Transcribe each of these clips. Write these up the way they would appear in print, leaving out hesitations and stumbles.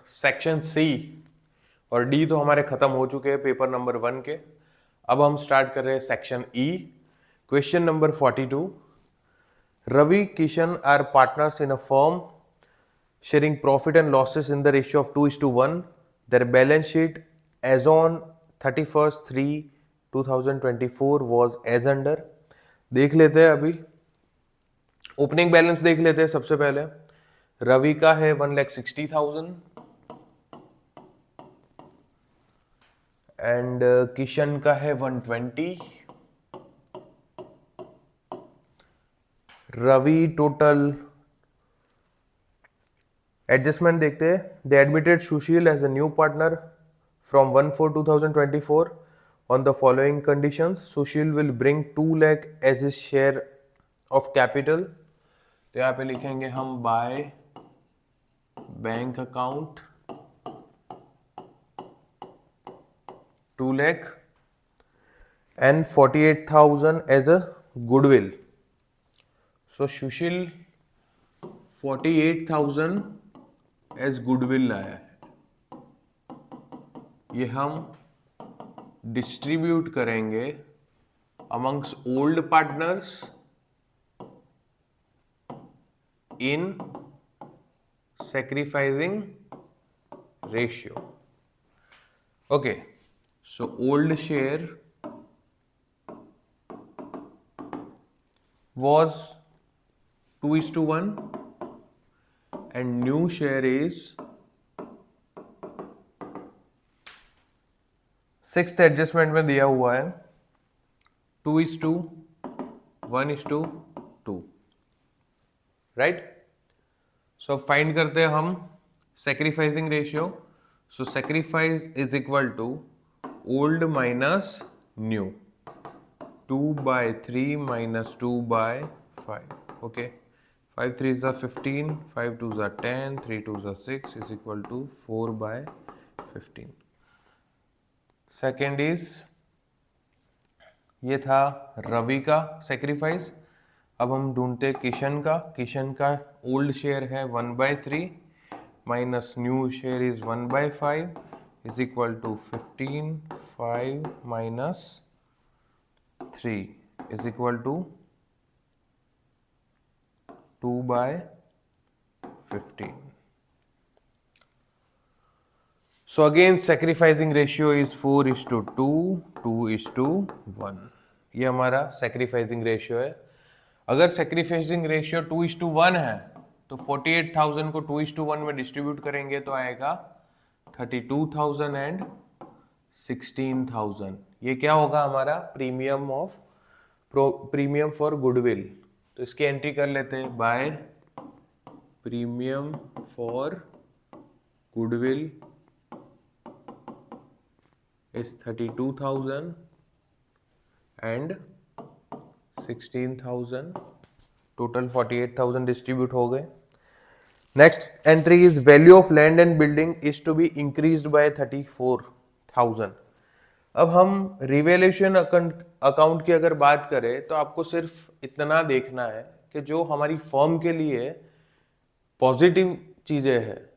Section C और D तो हमारे खत्म हो चुके हैं पेपर नंबर 1 के। अब हम स्टार्ट कर रहे हैं section E. Question number 42। Ravi Kishan are partners in a firm sharing profit and losses in the ratio of 2:1. Their balance sheet as on 31st 3 2024 was as under. देख लेते हैं अभी ओपनिंग बैलेंस देख लेते हैं। सबसे पहले रवि का है 1,60,000 एंड किशन का है 120। रवि टोटल एडजस्टमेंट देखते हैं। They admitted Sushil as a new partner from 1/4/2024 on the following conditions. Sushil will bring 2 lakh as his share of capital. तो यहाँ पे लिखेंगे हम bye bank account 2 lakh and 48,000 as a goodwill. So Sushil 48,000 as goodwill लाया है। ये हम distribute करेंगे amongst old partners in sacrificing ratio. Okay, so old share was 2:1 and new share is 6th adjustment में दिया हुआ है 2:1:2, राइट। सो फाइंड करते हैं हम sacrificing ratio. So sacrifice is equal to old minus new, 2/3 minus 2/5. Okay, 5 3s are 15, 5 2s are 10, 3 2s are 6 is equal to 4/15. Second is ये था रवि का सेक्रीफाइस। अब हम ढूंढते किशन का। किशन का ओल्ड शेयर है 1/3 minus new share is 1/5 is equal to 15, 5 minus 3 is equal to 2/15. So again sacrificing ratio is 4:2, 2:1. ये हमारा sacrificing ratio है। अगर sacrificing ratio 2:1 है तो 48,000 को 2:1 में डिस्ट्रीब्यूट करेंगे तो आएगा 32,000 एंड 16,000। ये क्या होगा हमारा प्रीमियम फॉर गुडविल। तो इसकी एंट्री कर लेते हैं by premium for goodwill is 32,000 and 16,000, total 48,000 distribute हो गए। Next entry is value of land and building is to be increased by 34,000। अब हम रिवैल्यूएशन अकाउंट की अगर बात करें तो आपको सिर्फ इतना देखना है कि जो हमारी फर्म के लिए पॉजिटिव चीजें हैं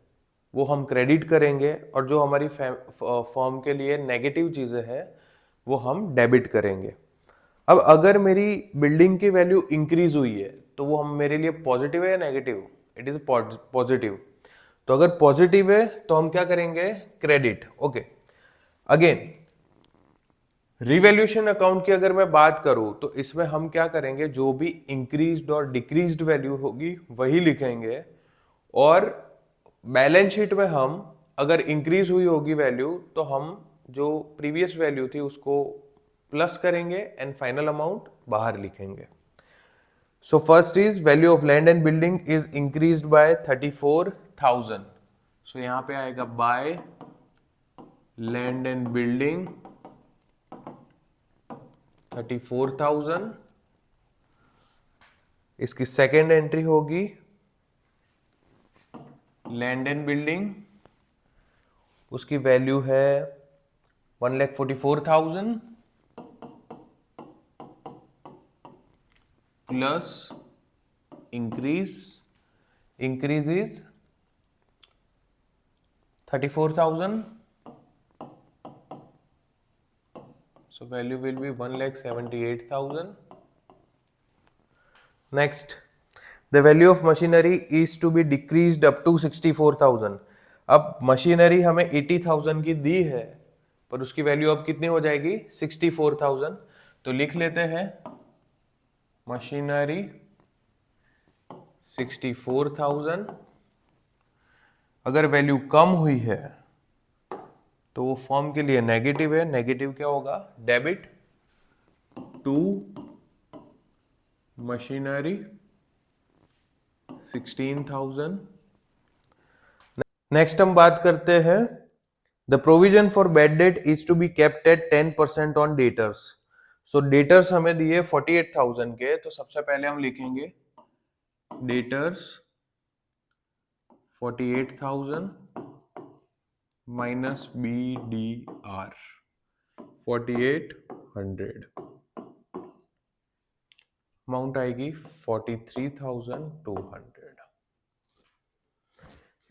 वो हम क्रेडिट करेंगे और जो हमारी फर्म के लिए नेगेटिव चीजें हैं वो हम डेबिट करेंगे। अब अगर मेरी बिल्डिंग की वैल्यू इंक्रीज हुई है तो वो हम मेरे लिए पॉजिटिव है या नेगेटिव? It is positive. तो अगर पॉजिटिव है तो हम क्या करेंगे? Credit. Okay, again revaluation account की अगर मैं बात करूं तो इसमें हम क्या करेंगे? जो भी इंक्रीज्ड और डिक्रीज्ड वैल्यू होगी वही लिखेंगे और बैलेंस शीट में हम अगर इंक्रीज हुई होगी वैल्यू तो हम जो प्रीवियस वैल्यू थी उसको प्लस करेंगे एंड फाइनल अमाउंट बाहर लिखेंगे। So first is value of land and building is increased by 34,000। सो यहां पे आएगा बाय लैंड एंड बिल्डिंग 34,000। इसकी सेकेंड एंट्री होगी लैंड एंड बिल्डिंग, उसकी वैल्यू है 1,44,000 plus increase is 34,000. So value will be 1,78,000. Next, the value of machinery is to be decreased up to 64,000. अब machinery हमें 80,000 की दी है, पर उसकी वैल्यू अब कितनी हो जाएगी? 64,000. तो लिख लेते हैं मशीनरी 64,000. अगर वैल्यू कम हुई है तो वो फॉर्म के लिए नेगेटिव है. नेगेटिव क्या होगा? Debit to machinery 16,000. नेक्स्ट हम बात करते हैं the provision for bad debt is to be kept at 10% on debtors. So debtors हमें दिए 48,000 के, तो सबसे पहले हम लिखेंगे डेटर्स 48,000 माइनस BDR 4800. अमाउंट आएगी 43,200.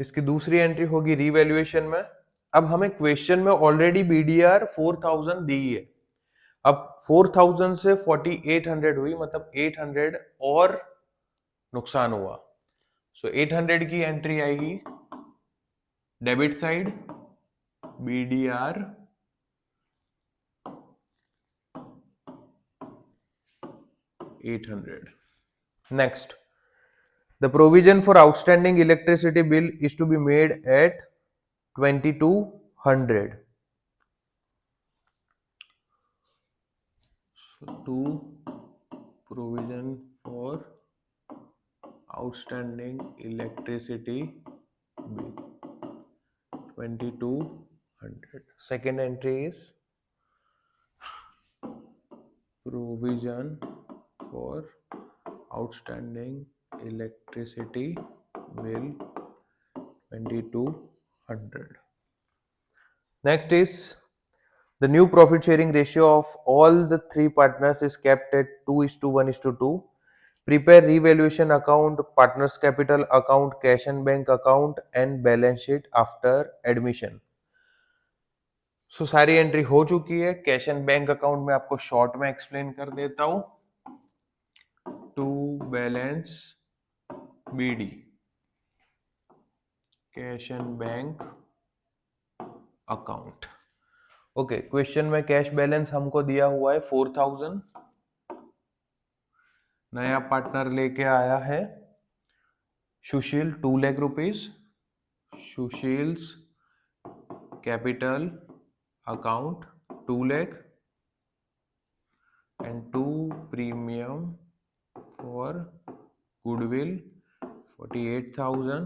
इसकी दूसरी एंट्री होगी रीवैल्यूएशन में. अब हमें क्वेश्चन में ऑलरेडी BDR 4,000 दी है. अब 4,000 से 4,800 हुई, मतलब 800 और नुकसान हुआ. सो 800 की एंट्री आएगी debit side BDR 800. Next, the provision for outstanding electricity bill is to be made at 2,200. So, provision for outstanding electricity bill 2,200. Second entry is provision for outstanding electricity bill 2,200. Next is the new profit sharing ratio of all the three partners is kept at 2:1:2. Prepare revaluation account, partners capital account, cash and bank account and balance sheet after admission. So सारी entry हो चुकी है. Cash and bank account में आपको short में explain कर देता हूं. To balance BD, cash and bank account. Okay, question में कैश बैलेंस हमको दिया हुआ है 4,000. नया पार्टनर लेके आया है Sushil 2 lakh rupees. Sushil's capital account 2 lakh and 2 premium for goodwill 48,000.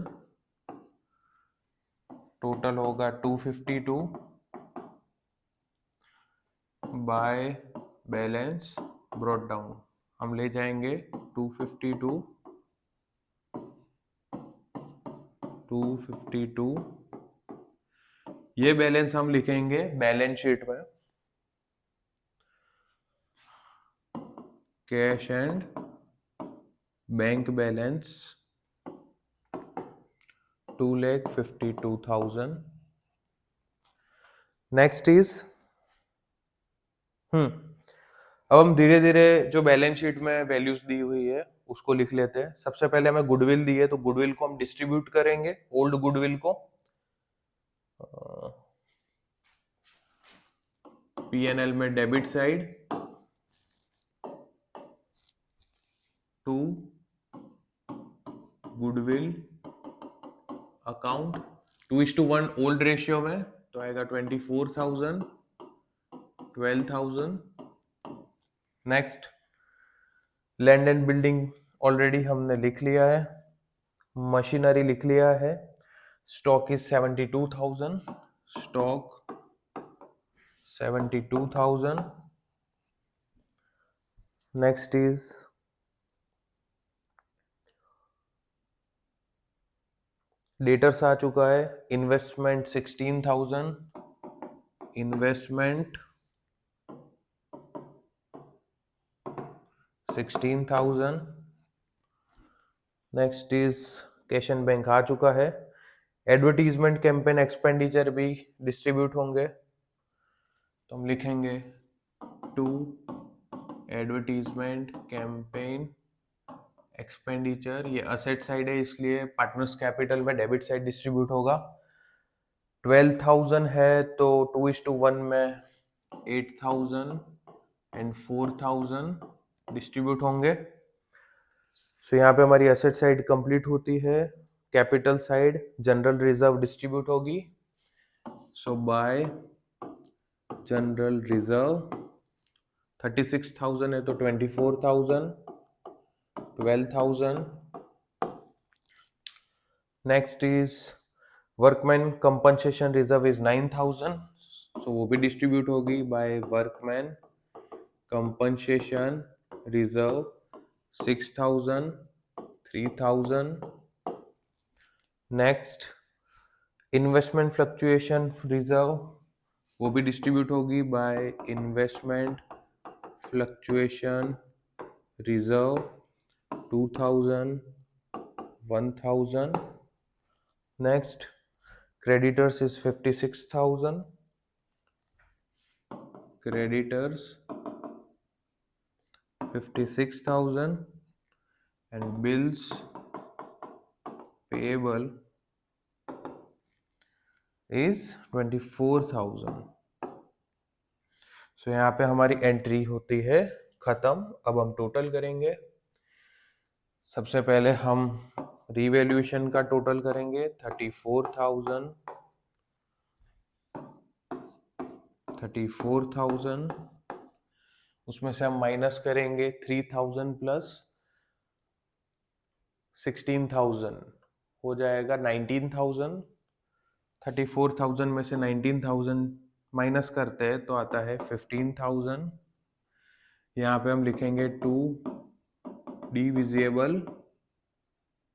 Total होगा 252 बाय बैलेंस ब्रॉट डाउन. हम ले जाएंगे 252. ये बैलेंस हम लिखेंगे बैलेंस शीट में. Cash and bank balance 2,52,000. Next is अब हम धीरे धीरे जो बैलेंस शीट में वैल्यूज दी हुई है उसको लिख लेते हैं. सबसे पहले हमें गुडविल दी है, तो गुडविल को हम डिस्ट्रीब्यूट करेंगे. ओल्ड गुडविल को P&L में debit side to goodwill account 2:1 old ratio में, तो आएगा 24,000 12,000. Next, land and building already हमने लिख लिया है. मशीनरी लिख लिया है. Stock is 72,000. Stock 72,000. Next is debtors आ चुका है. Investment 16,000. Investment 16,000. Next is cash and bank आ चुका है. एडवर्टीजमेंट कैंपेन एक्सपेंडिचर भी डिस्ट्रीब्यूट होंगे, तो हम लिखेंगे टू एडवर्टीजमेंट कैंपेन एक्सपेंडिचर। ये असेट साइड है इसलिए पार्टनर्स कैपिटल में डेबिट साइड डिस्ट्रीब्यूट होगा। 12,000 है तो 2:1 में 8,000 एंड 4,000 डिस्ट्रीब्यूट होंगे। सो यहाँ पे हमारी एसेट साइड कंप्लीट होती है। Capital side general reserve distribute होगी। सो बाय जनरल रिजर्व 36,000 है तो 24,000, 12,000। Next is workman compensation reserve is 9,000, so वो भी डिस्ट्रीब्यूट होगी by workman compensation reserve 6,000, 3,000। Next investment fluctuation reserve, वो भी डिस्ट्रीब्यूट होगी by investment fluctuation reserve 2,000, 1,000। Next creditors is 56,000, creditors 56,000 and bills payable is 24,000। सो यहाँ पे हमारी एंट्री होती है खत्म। अब हम टोटल करेंगे। सबसे पहले हम रिवैल्यूएशन का टोटल करेंगे 34,000। उसमें से हम माइनस करेंगे 3,000 प्लस 16,000 हो जाएगा 19,000। 34,000 में से 19,000 माइनस करते हैं तो आता है 15,000। यहाँ पे हम लिखेंगे टू डिविजिबल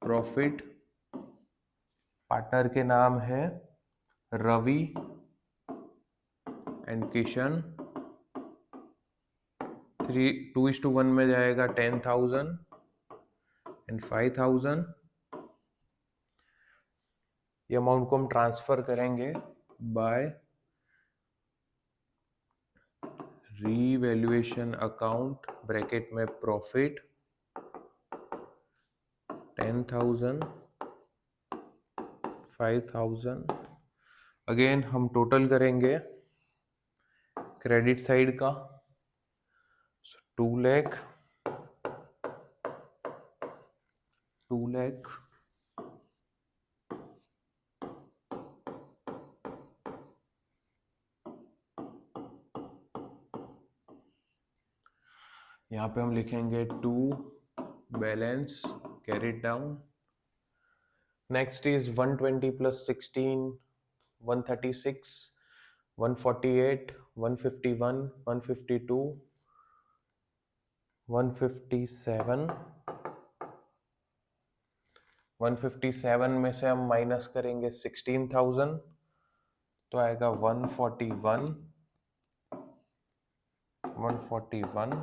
प्रॉफिट। पार्टनर के नाम है रवि एंड किशन। 2:1 में जाएगा 10,000 एंड 5,000। ये अमाउंट को हम ट्रांसफर करेंगे बाय रीवैल्यूएशन अकाउंट ब्रैकेट में प्रॉफिट 10,000, 5,000। अगेन हम टोटल करेंगे क्रेडिट साइड का। 2 लाख, 2 लाख, यहाँ पे हम लिखेंगे to balance carried down. Next is 120 plus 16 136, 148, 151, 152, 157। 157 में से हम माइनस करेंगे 16,000 तो आएगा 141, 141।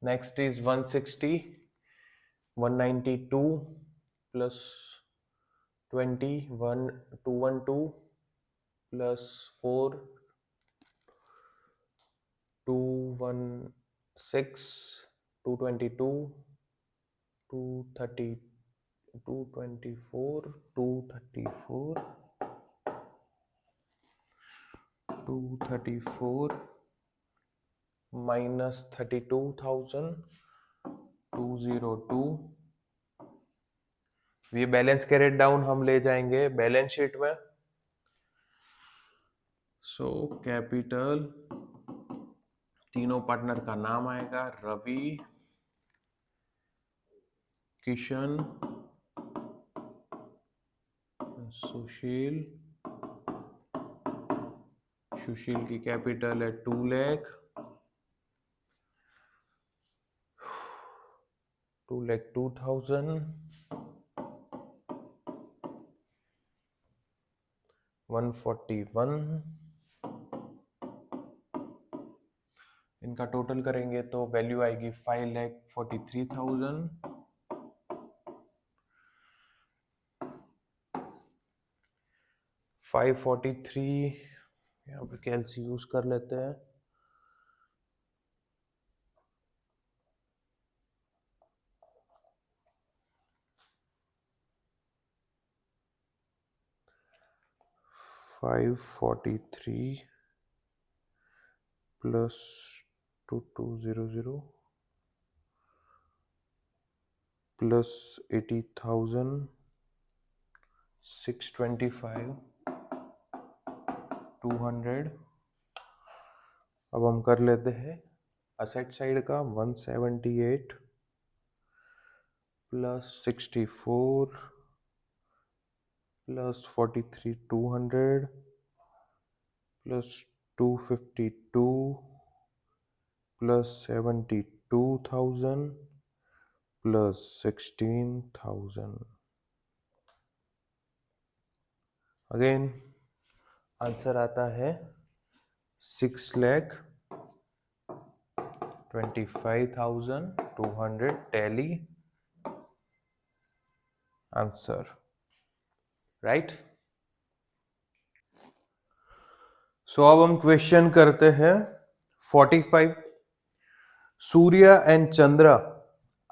Next is 160, 192 plus 20, 212 plus 4, 216, 222, 230, 224, 234, 234 minus 32,000, 202। ये बैलेंस कैरेट डाउन हम ले जाएंगे बैलेंस शीट में। सो कैपिटल तीनों पार्टनर का नाम आएगा रवि, किशन, सुशील। सुशील की कैपिटल है 2 लाख, 2,02,000, 141। इनका टोटल करेंगे तो वैल्यू आएगी 5,43,000। 543, यहाँ पे कैलसी यूज कर लेते हैं। $543 प्लस 2200 प्लस 80,625 200। अब हम कर लेते हैं असेट साइड का। 178 plus 64 plus 43 200 plus 252 plus 72,000 plus 16,000। Again answer आता है 6,25,200 टैली आंसर, राइट। सो अब हम क्वेश्चन करते हैं 45। Surya and Chandra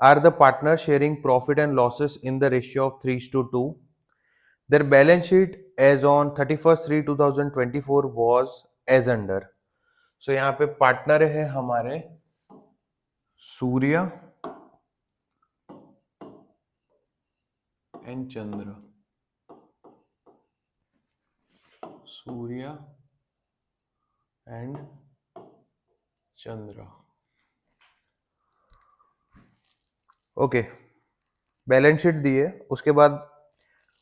are the partners sharing profit and losses in the ratio of 3:2. Their balance sheet as on 31st/3/2024 was as under. So यहाँ पे partner है हमारे Surya and Chandra. Surya and Chandra, okay. Balance sheet दी है, उसके बाद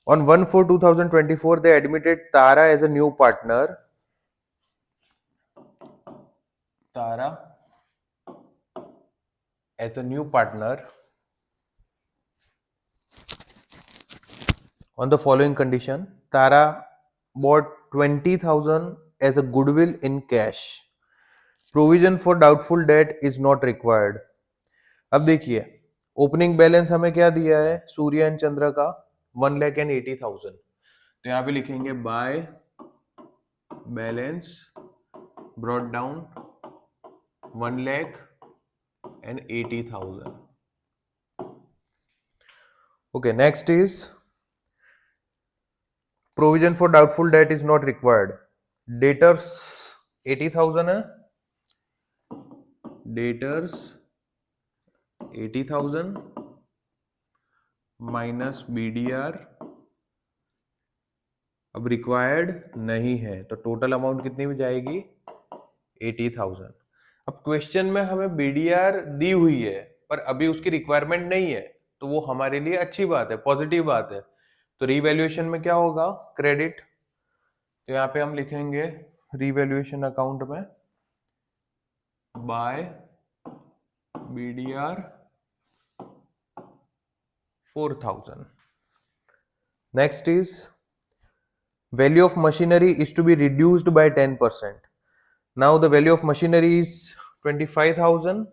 on 1/4/2024 they admitted Tara as a new partner. Tara as a new partner on the following condition. Tara bought 20,000 as a goodwill in cash. Provision for doubtful debt is not required. अब देखिए opening balance हमें क्या दिया है सूर्य and चंद्र का 1,80,000। तो यहाँ पे लिखेंगे by balance brought down 1,80,000। Okay, next is provision for doubtful debt is not required. Debtors 80,000 है, debtors 80,000 माइनस BDR अब रिक्वायर्ड नहीं है, तो टोटल अमाउंट कितनी भी जाएगी 80,000। अब क्वेश्चन में हमें BDR दी हुई है पर अभी उसकी रिक्वायरमेंट नहीं है, तो वो हमारे लिए अच्छी बात है, पॉजिटिव बात है। तो रीवैल्यूएशन में क्या होगा क्रेडिट, तो यहाँ पे हम लिखेंगे रीवैल्यूएशन अकाउंट में by BDR 4,000। Next is value of machinery is to be reduced by 10%. Now the value of machinery is 25,000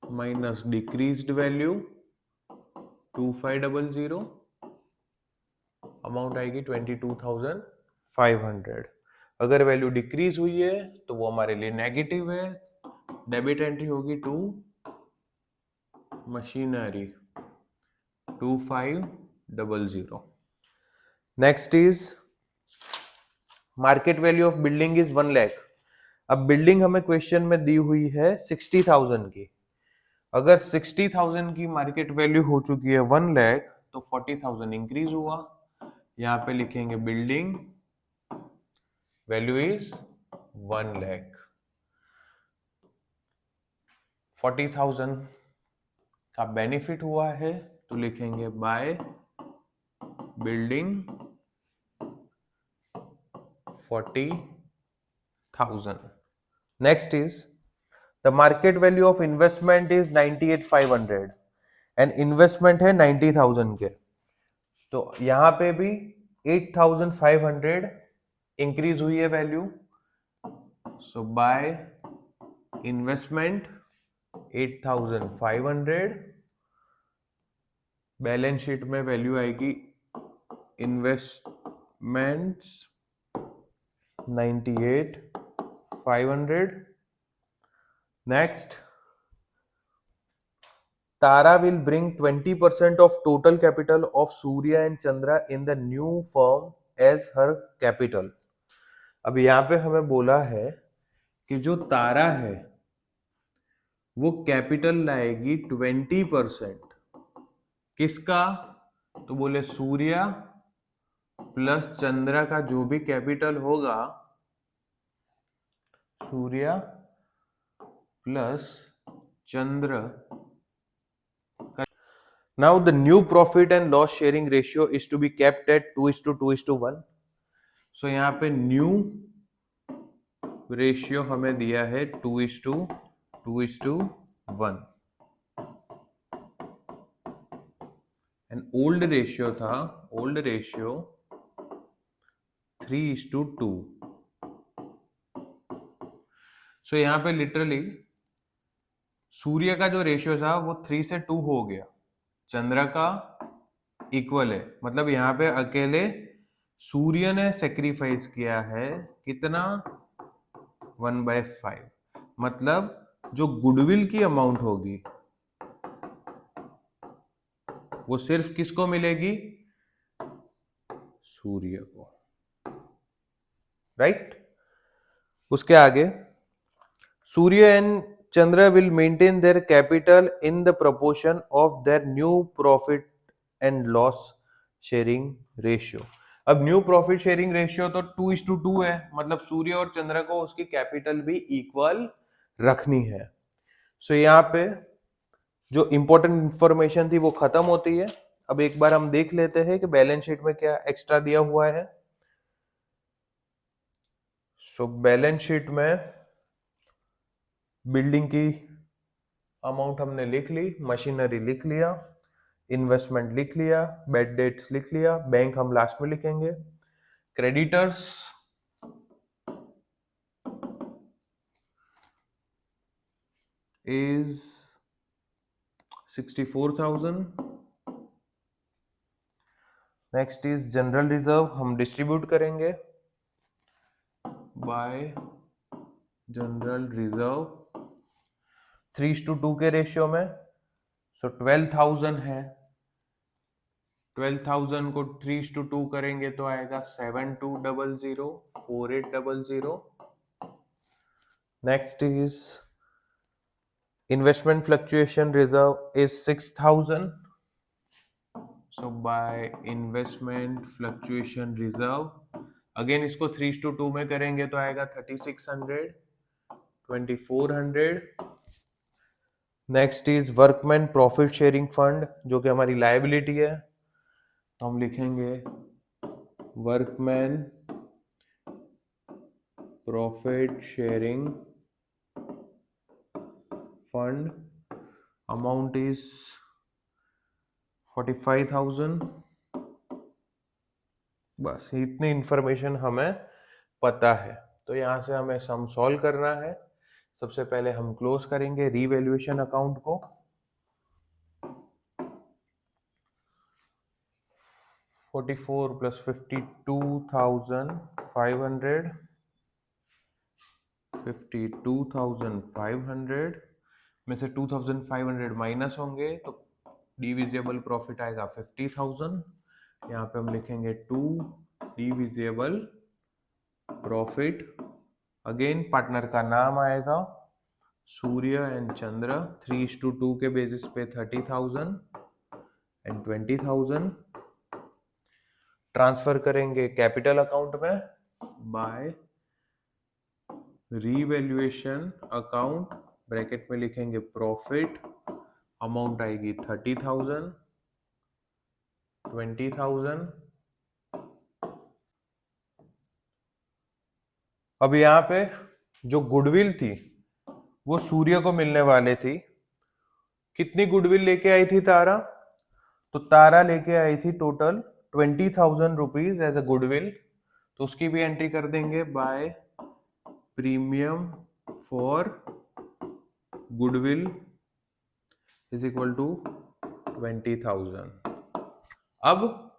minus decreased value 2500, amount आएगी 22,500। अगर वैल्यू डिक्रीज हुई है तो वो हमारे लिए नेगेटिव है, डेबिट एंट्री होगी to machinery 2500। Next is market value of building is 1 lakh. अब बिल्डिंग हमें क्वेश्चन में दी हुई है 60,000 की। अगर 60,000 की मार्केट वैल्यू हो चुकी है 1 लाख तो 40,000 इंक्रीज हुआ। यहां पे लिखेंगे बिल्डिंग वैल्यू इज 1 लाख। 40,000 का बेनिफिट हुआ है तो लिखेंगे by building 40,000। Next is the market value of investment is 98,500 and investment है 90,000 के, तो यहां पे भी 8,500 इंक्रीज हुई है value. So by investment 8,500 balance sheet में वैल्यू आएगी investments 98,500. Next, Tara will bring 20% of total capital of Surya and Chandra in the new firm as her capital. अब यहां पे हमें बोला है कि जो तारा है वो कैपिटल लाएगी 20%. किसका? तो बोले सूर्या प्लस चंद्रा का जो भी कैपिटल होगा, Surya plus Chandra. Now the new profit and loss sharing ratio is to be kept at 2:2:1. So यहाँ पे न्यू रेशियो हमें दिया है 2:2:1 एंड ओल्ड रेशियो था 3:2. सो यहाँ पे लिटरली सूर्य का जो रेशियो था वो 3 से 2 हो गया, चंद्र का इक्वल है. मतलब यहाँ पे अकेले सूर्य ने सेक्रीफाइस किया है कितना? 1/5. मतलब जो गुडविल की अमाउंट होगी वो सिर्फ किसको मिलेगी? सूर्य को. राइट? उसके आगे सूर्य and Chandra will maintain their capital in the proportion of their new profit and loss sharing ratio. अब न्यू प्रॉफिट शेयरिंग रेशियो तो 2:2 है, मतलब सूर्य और चंद्र को उसकी कैपिटल भी इक्वल रखनी है. सो यहाँ पे जो इंपॉर्टेंट इंफॉर्मेशन थी वो खत्म होती है. अब एक बार हम देख लेते हैं कि बैलेंस शीट में क्या एक्स्ट्रा दिया हुआ है. सो बैलेंस शीट में बिल्डिंग की अमाउंट हमने लिख ली, मशीनरी लिख लिया, इन्वेस्टमेंट लिख लिया, बैड डेट्स लिख लिया, बैंक हम लास्ट में लिखेंगे. Creditors is 64,000. Next is general reserve, हम डिस्ट्रीब्यूट करेंगे बाय जनरल रिजर्व 3:2 के रेशियो में. सो 12,000 है, 12,000 को 3:2 करेंगे तो आएगा 7200, 4800. Next is investment fluctuation reserve is 6,000. So bye investment fluctuation reserve again इसको 3:2 में करेंगे तो आएगा 3600, 2400. Next is workman profit sharing fund जो कि हमारी लायबिलिटी है, तो हम लिखेंगे workman profit sharing fund. Amount is 45,000. बस इतनी इंफॉर्मेशन हमें पता है. तो यहां से हमें सम सॉल्व करना है. सबसे पहले हम क्लोज करेंगे रीवैल्यूएशन अकाउंट को. 44 + 52,500, 52,500 में से 2,500 माइनस होंगे तो डिविजिबल प्रॉफिट आएगा 50,000. यहाँ पे हम लिखेंगे 2 डिविजिबल प्रॉफिट. अगेन पार्टनर का नाम आएगा सूर्य एंड चंद्र. 3:2 के बेसिस पे 30,000 एंड 20,000. ट्रांसफर करेंगे कैपिटल अकाउंट में बाय रीवैल्यूएशन अकाउंट. ब्रैकेट में लिखेंगे प्रॉफिट. अमाउंट आएगी 30,000, 20,000. अब यहाँ पे जो गुडविल थी वो सूर्य को मिलने वाले थी. कितनी गुडविल लेके आई थी तारा? तो तारा लेके आई थी total 20,000 rupees as a goodwill. तो उसकी भी एंट्री कर देंगे by premium for goodwill is equal to 20,000. अब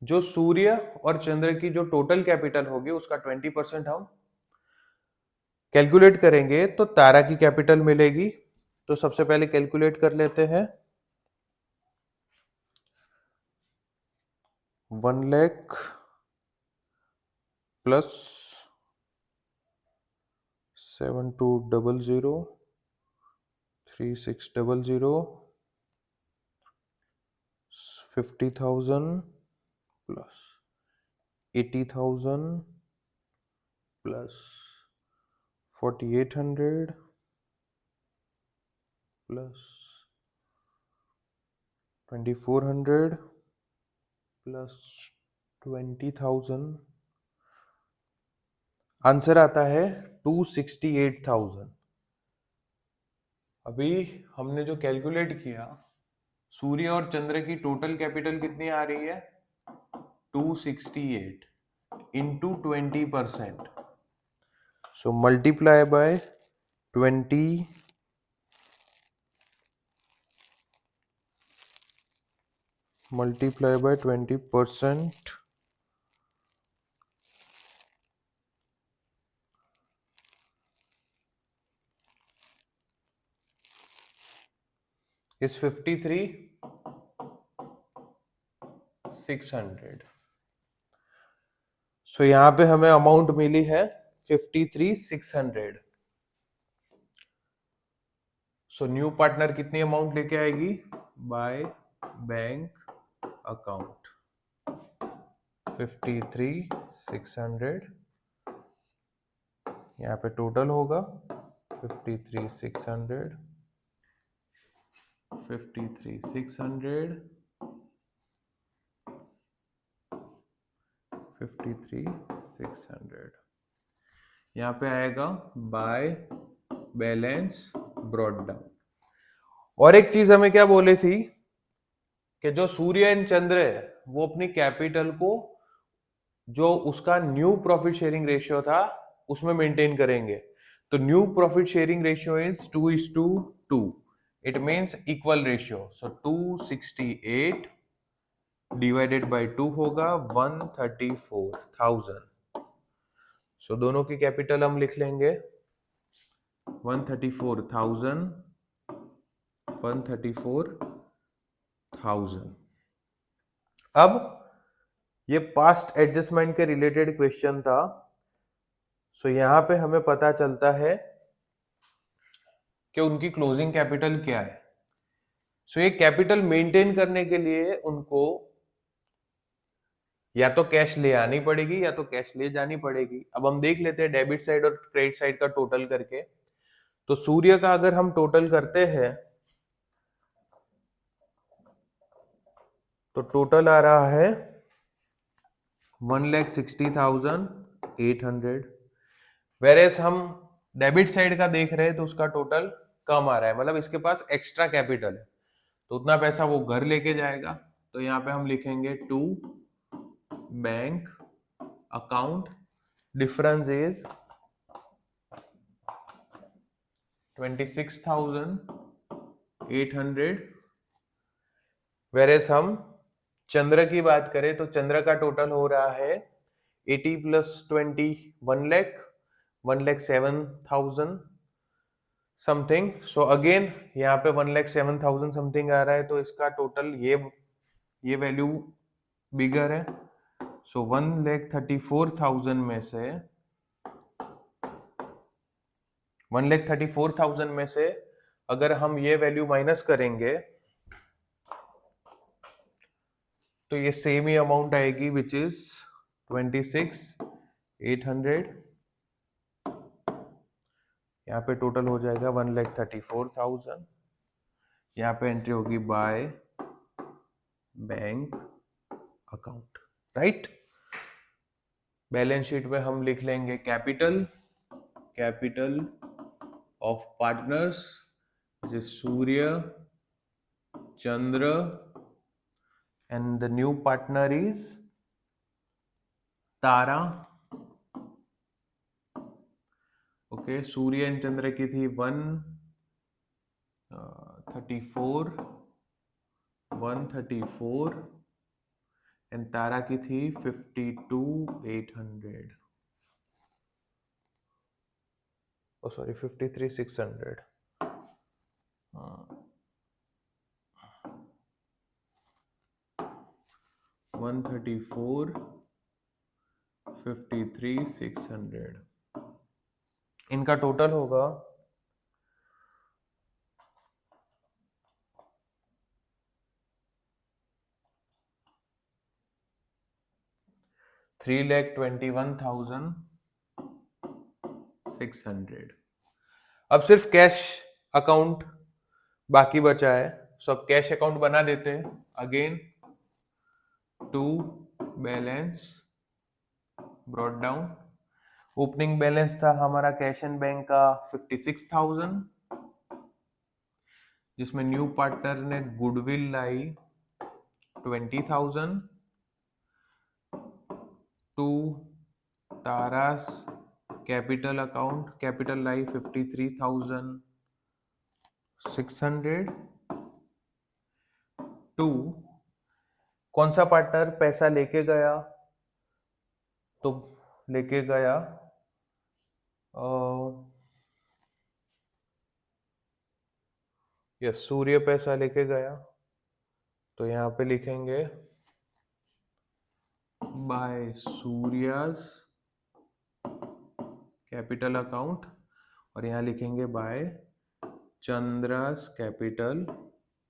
जो सूर्य और चंद्र की जो टोटल कैपिटल होगी उसका 20% हम कैलकुलेट करेंगे तो तारा की कैपिटल मिलेगी। तो सबसे पहले कैलकुलेट कर लेते हैं। 1 lakh plus 7200 3600 50,000 plus 80,000 plus 4800 plus 2400 plus 20,000, answer आता है 268,000। अभी हमने जो कैलकुलेट किया, सूर्य और चंद्र की टोटल कैपिटल कितनी आ रही है 268 into 20%, so multiply by 20 multiply by 20% is 53,600। सो यहां पे हमें अमाउंट मिली है 53,600। सो न्यू पार्टनर कितनी अमाउंट लेके आएगी बाय बैंक अकाउंट 53,600। यहाँ पे टोटल होगा 53,600 53,600 53,600। यहाँ पे आएगा बाय बैलेंस ब्रॉट डाउन। और एक चीज हमें क्या बोले थी कि जो सूर्य एंड चंद्र है वो अपनी कैपिटल को जो उसका न्यू प्रॉफिट शेयरिंग रेशियो था उसमें मेंटेन करेंगे। तो new profit sharing ratio is 2:2। It means equal ratio. So 268 divided by 2 होगा 134,000। सो दोनों की कैपिटल हम लिख लेंगे 134,000 134,000। अब ये पास्ट एडजस्टमेंट के रिलेटेड क्वेश्चन था। सो यहां पे हमें पता चलता है कि उनकी क्लोजिंग कैपिटल क्या है। सो ये कैपिटल मेंटेन करने के लिए उनको या तो कैश ले आनी पड़ेगी या तो कैश ले जानी पड़ेगी। अब हम देख लेते हैं डेबिट साइड और क्रेडिट साइड का टोटल करके। तो सूर्य का अगर हम टोटल करते हैं तो टोटल आ रहा है 1,60,800। वेरेस हम डेबिट साइड का देख रहे हैं तो उसका टोटल कम आ रहा है, मतलब इसके पास एक्स्ट्रा कैपिटल है तो उतना पैसा वो घर लेके जाएगा। तो यहाँ पे हम लिखेंगे to bank account difference is 26,800। Whereas हम चंद्र की बात करें तो चंद्र का टोटल हो रहा है 80 प्लस 20 1,07,000 समथिंग। सो अगेन यहाँ पे 1,07,000 समथिंग आ रहा है तो इसका टोटल ये वैल्यू बिगर है। सो 1,34,000 में से 1,34,000 में से अगर हम ये वैल्यू माइनस करेंगे तो ये सेम ही अमाउंट आएगी विच इज 26,800। यहाँ पे टोटल हो जाएगा 1,34,000। यहाँ पे एंट्री होगी by bank account, right. Balance sheet में हम लिख लेंगे कैपिटल ऑफ पार्टनर्स जैसे Surya Chandra and the new partner is Tara. Okay, Surya and Chandra की थी 134 एंड तारा की थी 52,800, ओ सॉरी 53,600। 134, 53,600, इनका टोटल होगा 3,21,600। अब सिर्फ कैश अकाउंट बाकी बचा है, सो अब कैश अकाउंट बना देते हैं। Again to balance brought down. Opening balance था हमारा कैश एंड बैंक का 56,000, जिसमें न्यू पार्टनर ने गुडविल लाई 20,000, to Tara's capital account capital लाई 53,600, टू कौन सा पार्टनर पैसा लेके गया, तो लेके गया यस सूर्य पैसा लेके गया, तो यहाँ पे लिखेंगे बाय सूर्यास कैपिटल अकाउंट, और यहाँ लिखेंगे बाय चंद्रास कैपिटल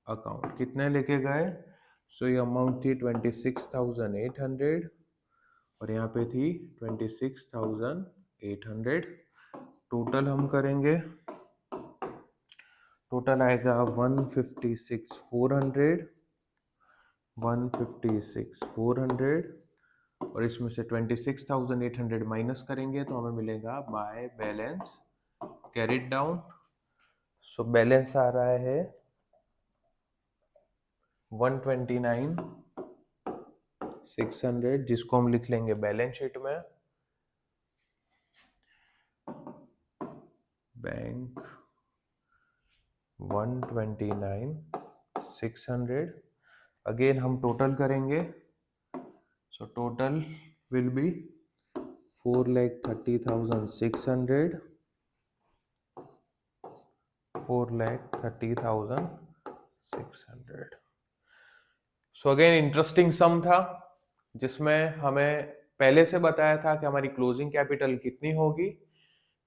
अकाउंट। कितने लेके गए, सो ये अमाउंट थी 26,800 और यहाँ पे थी 26,800। टोटल हम करेंगे, टोटल आएगा 156,400, 156,400, और इसमें से 26,800 माइनस करेंगे तो हमें मिलेगा by balance carried down. So balance आ रहा है 129,600, जिसको हम लिख लेंगे बैलेंस शीट में। बैंक 129,600। अगेन हम टोटल करेंगे, so total will be 4,30,600, 4,30,600। So again interesting sum था, जिसमें हमें पहले से बताया था कि हमारी क्लोजिंग कैपिटल कितनी होगी।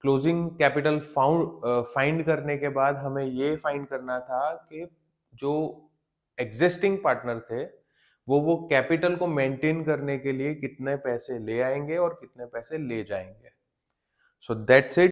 क्लोजिंग कैपिटल फाइंड करने के बाद हमें ये फाइंड करना था कि जो एग्जिस्टिंग पार्टनर थे वो कैपिटल को मेंटेन करने के लिए कितने पैसे ले आएंगे और कितने पैसे ले जाएंगे। So that's it.